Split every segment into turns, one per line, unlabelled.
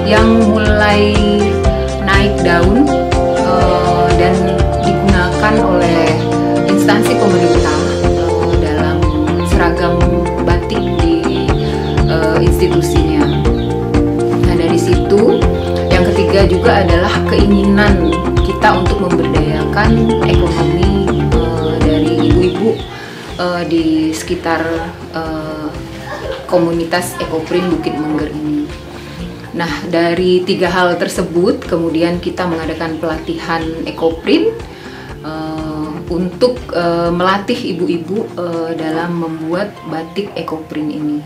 yang mulai naik daun dan digunakan oleh instansi pemerintah dalam seragam batik di institusinya. Nah, dari situ yang ketiga juga adalah keinginan kita untuk memberdayakan ekonomi dari ibu-ibu di sekitar komunitas Ekoprint Bukit Mengger ini. Nah, dari tiga hal tersebut kemudian kita mengadakan pelatihan Ekoprint untuk melatih ibu-ibu dalam membuat batik Ekoprint ini.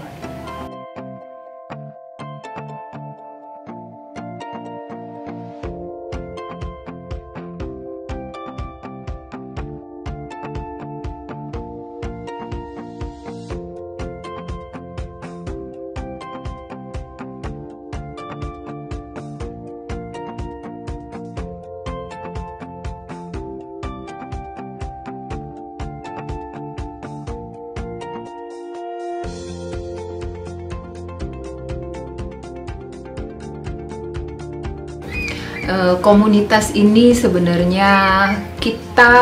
Komunitas ini sebenarnya kita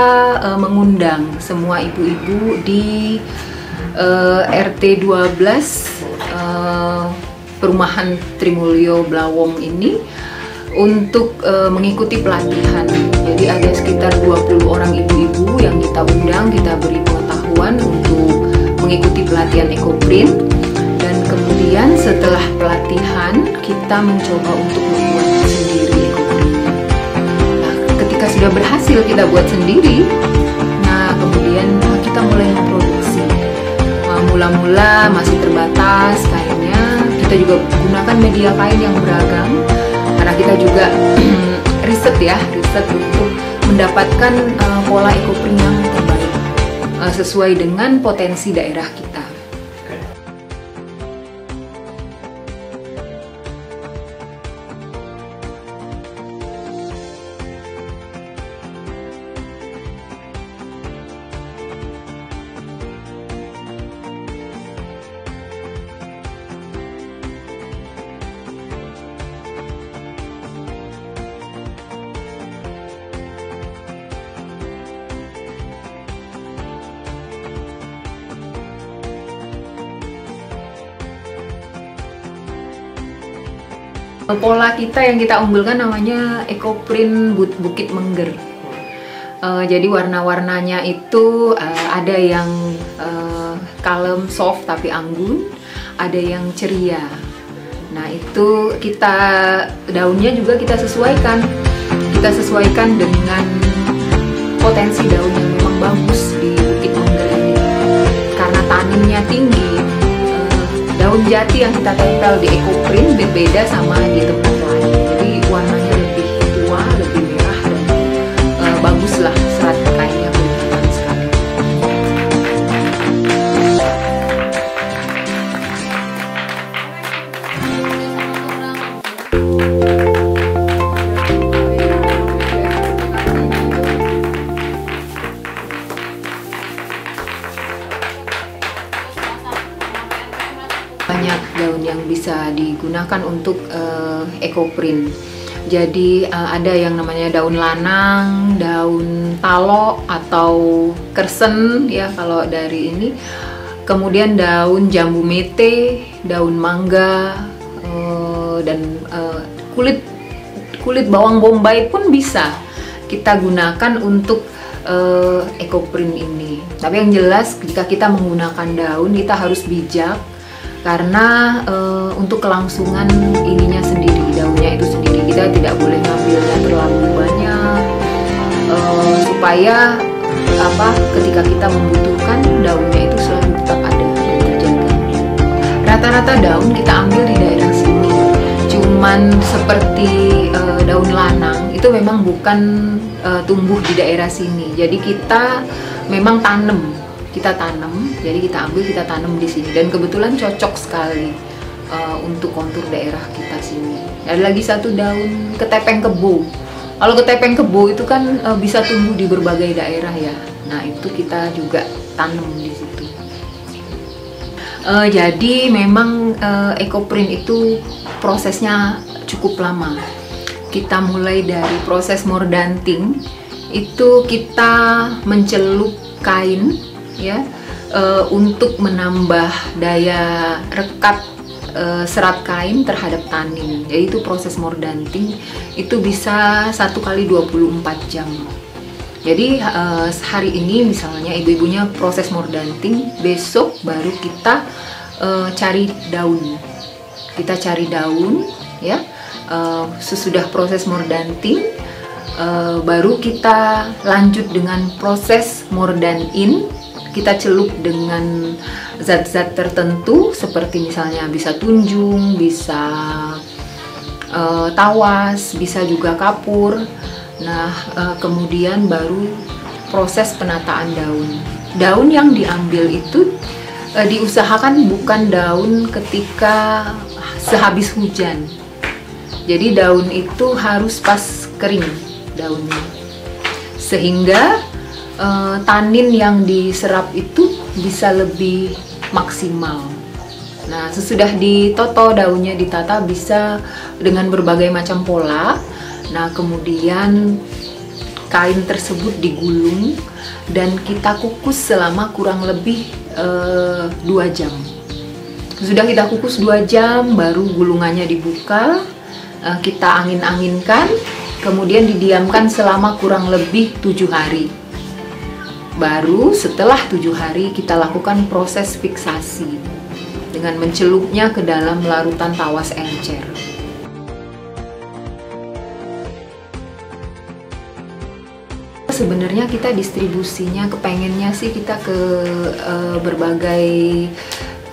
mengundang semua ibu-ibu di RT 12 Perumahan Trimulyo Blawong ini untuk mengikuti pelatihan. Jadi ada sekitar 20 orang ibu-ibu yang kita undang, kita beri pengetahuan untuk mengikuti pelatihan Ekoprint. Dan kemudian setelah pelatihan kita mencoba untuk membuat sendiri Ekoprintnya. Nah, ketika sudah berhasil kita buat sendiri, nah kemudian kita mulai memproduksi. Mula-mula masih terbatas kainnya, kita juga gunakan media kain yang beragam karena kita juga riset untuk mendapatkan pola Ekoprint yang terbaik sesuai dengan potensi daerah kita. Pola kita yang kita unggulkan namanya Ekoprint Bukit Mengger. Jadi warna-warnanya itu ada yang kalem, soft tapi anggun, ada yang ceria. Nah, itu kita daunnya juga kita sesuaikan dengan potensi daun yang memang bagus di Bukit Mengger ini. Karena taninnya tinggi, daun jati yang kita tempel di Ekoprint berbeda sama di tempat lain. Jadi warnanya lebih tua, lebih merah, dan baguslah serat kainnya kelihatan sekali. daun yang bisa digunakan untuk ekoprint. Jadi ada yang namanya daun lanang, daun talo atau kersen ya kalau dari ini. Kemudian daun jambu mete, daun mangga, dan kulit bawang bombay pun bisa kita gunakan untuk ekoprint ini. Tapi yang jelas jika kita menggunakan daun kita harus bijak, karena untuk kelangsungan ininya sendiri, daunnya itu sendiri kita tidak boleh ngambilnya terlalu banyak, supaya ketika kita membutuhkan daunnya itu selalu tetap ada dan terjaga. Rata-rata daun kita ambil di daerah sini, cuman seperti daun lanang itu memang bukan tumbuh di daerah sini. Jadi kita memang tanam, jadi kita ambil, kita tanam di sini, dan kebetulan cocok sekali untuk kontur daerah kita sini. Ada lagi satu daun ketepeng kebo. Kalau ketepeng kebo itu kan bisa tumbuh di berbagai daerah ya. Nah itu kita juga tanam di situ. Jadi memang ekoprint itu prosesnya cukup lama. Kita mulai dari proses mordanting, itu kita mencelup kain ya, untuk menambah daya rekat serat kain terhadap tanin. Jadi itu proses mordanting itu bisa 1 kali 24 jam. Jadi hari ini misalnya ibu-ibunya proses mordanting, besok baru kita cari daun. Kita cari daun ya. Sesudah proses mordanting, baru kita lanjut dengan proses mordan-in. Kita celup dengan zat-zat tertentu seperti misalnya bisa tunjung, bisa tawas, bisa juga kapur. Nah kemudian baru proses penataan daun. Daun yang diambil itu diusahakan bukan daun ketika sehabis hujan. Jadi daun itu harus pas kering daunnya, sehingga tanin yang diserap itu bisa lebih maksimal. Nah sesudah ditoto daunnya, ditata bisa dengan berbagai macam pola. Nah kemudian kain tersebut digulung dan kita kukus selama kurang lebih 2 jam. Sudah kita kukus 2 jam, baru gulungannya dibuka, kita angin-anginkan, kemudian didiamkan selama kurang lebih 7 hari. Baru setelah 7 hari kita lakukan proses fiksasi dengan mencelupnya ke dalam larutan tawas encer. Sebenarnya kita distribusinya kepengennya sih kita ke berbagai,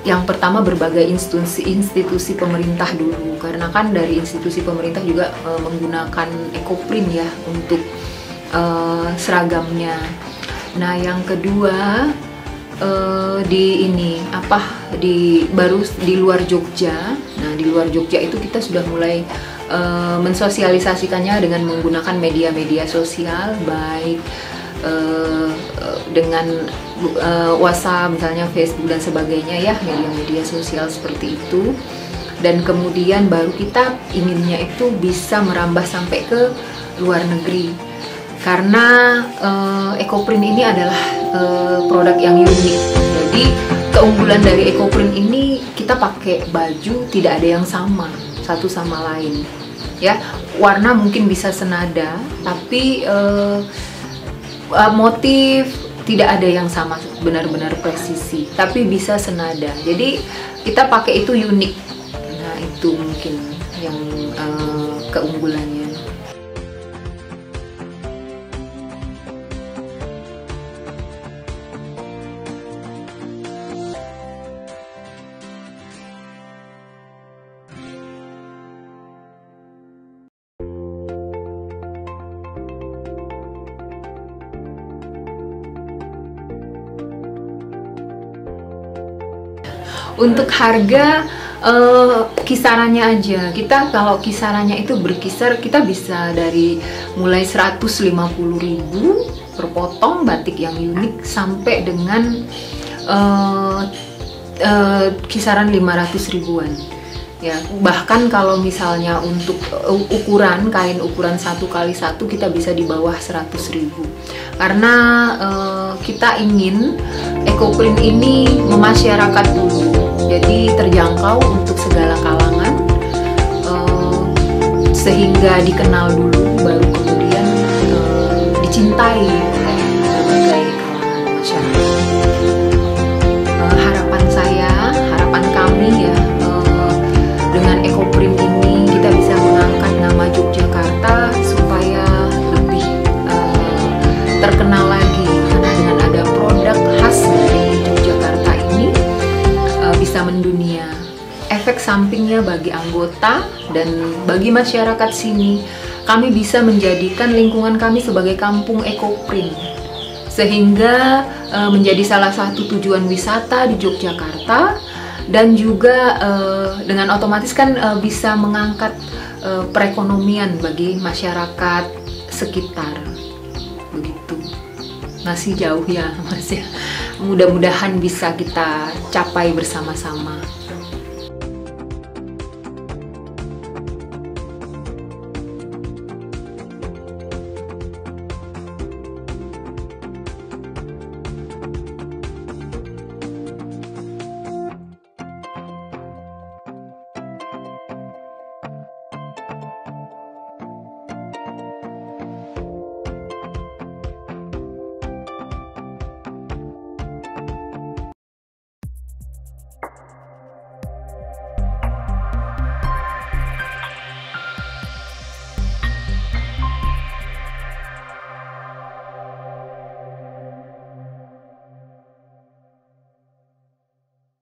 yang pertama berbagai institusi pemerintah dulu, karena kan dari institusi pemerintah juga menggunakan ekoprint ya untuk seragamnya. Nah yang kedua baru di luar Jogja. Nah di luar Jogja itu kita sudah mulai mensosialisasikannya dengan menggunakan media-media sosial, baik dengan WhatsApp misalnya, Facebook dan sebagainya ya, media-media sosial seperti itu. Dan kemudian baru kita inginnya itu bisa merambah sampai ke luar negeri, karena ekoprint ini adalah produk yang unik. Jadi keunggulan dari ekoprint ini, kita pakai baju tidak ada yang sama satu sama lain ya. Warna mungkin bisa senada, tapi motif tidak ada yang sama benar-benar presisi, tapi bisa senada. Jadi kita pakai itu unik. Nah itu mungkin yang keunggulannya. Untuk harga kisarannya aja, kita kalau kisarannya itu berkisar, kita bisa dari mulai 150.000 per potong batik yang unik sampai dengan kisaran 500 ribuan. Ya, bahkan kalau misalnya untuk ukuran kain ukuran 1x1 kita bisa di bawah 100.000. Karena kita ingin EcoPrint ini memasyarakat dulu, jadi terjangkau untuk segala kalangan, sehingga dikenal dulu, baru kemudian dicintai oleh berbagai kalangan masyarakat. Harapan saya, harapan kami ya, dengan EcoPrint ini kita bisa mengangkat nama Yogyakarta supaya lebih terkenal lagi, karena dengan ada produk khas dari Yogyakarta ini bisa mendunia. Efek sampingnya bagi anggota dan bagi masyarakat sini, kami bisa menjadikan lingkungan kami sebagai kampung EcoPrint, sehingga menjadi salah satu tujuan wisata di Yogyakarta. Dan juga dengan otomatis kan bisa mengangkat perekonomian bagi masyarakat sekitar. Begitu. Masih jauh ya Mas ya. Mudah-mudahan bisa kita capai bersama-sama.